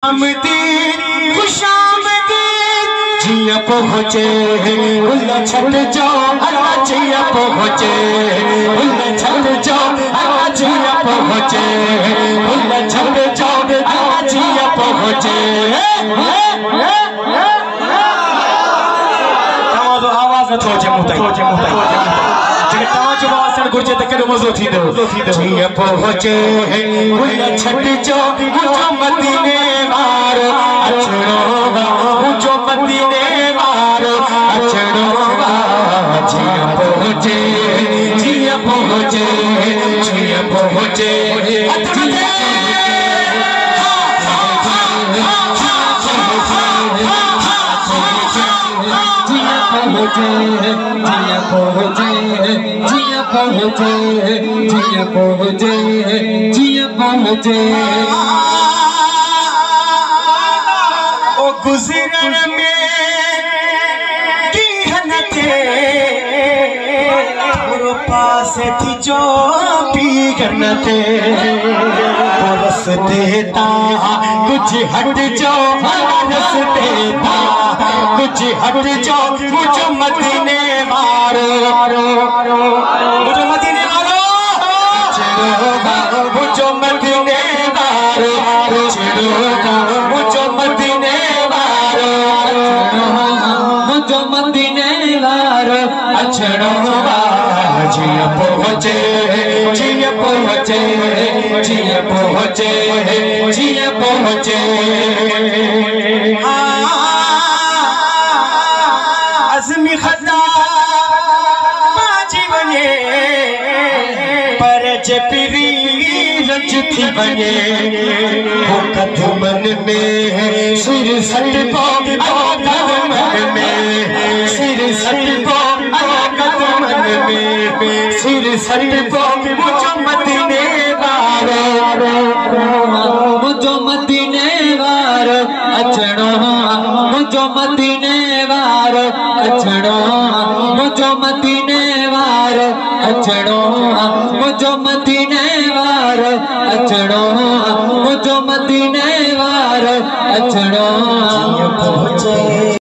खुशामदीद खुशामदीद जिया पहुँचे गुल्ला छट जाओ अल्लाह जिया पहुँचे गुल्ला छट जाओ अल्लाह जिया पहुँचे गुल्ला छट जाओ अल्लाह जिया पहुँचे। आवाज़ न छोचे मुताई तवज्जो वासन गुर्जे तक केॾो मज़ो थींदो जिया पहुँचे गुल्ला छट जाओ मुझो मदीने वारो अचणो मुझो मदीने वारो अचणो जिया पहुँचे जिया पहुँचे जिया पहुँचे जिया पहुँचे जिया पहुँचे जिया पहुँचे जिया पहुँचे ओ गुज़रन में की हनते थोरो पास थी जो पी गनते रस देता कुछ हट जाओ रस देता कुछ हट जाओ मुझो मदीने वारो मुझो मदीने वारो मुझो मदीने वारो मुझो मदीने वारो मुझो मदीने वारो अचणो जिया पहुँचे जिया पहुँचे जिया पहुँचे जिया पहुँचे आज़मी खता बाजी बने पर जे पिरी रंज थी बने वो कदमन में सिर सट पो कदमन में सिर सट पो कदमन में सिर सट पो मुझो मदीने वारो मुझो मदीने वारो अचणो मुझो मदीने वारो अचणो मुझो मदीने वारो अचणो मुझो मदीने वारो अचणो मुझो मदीने वारो अचणो।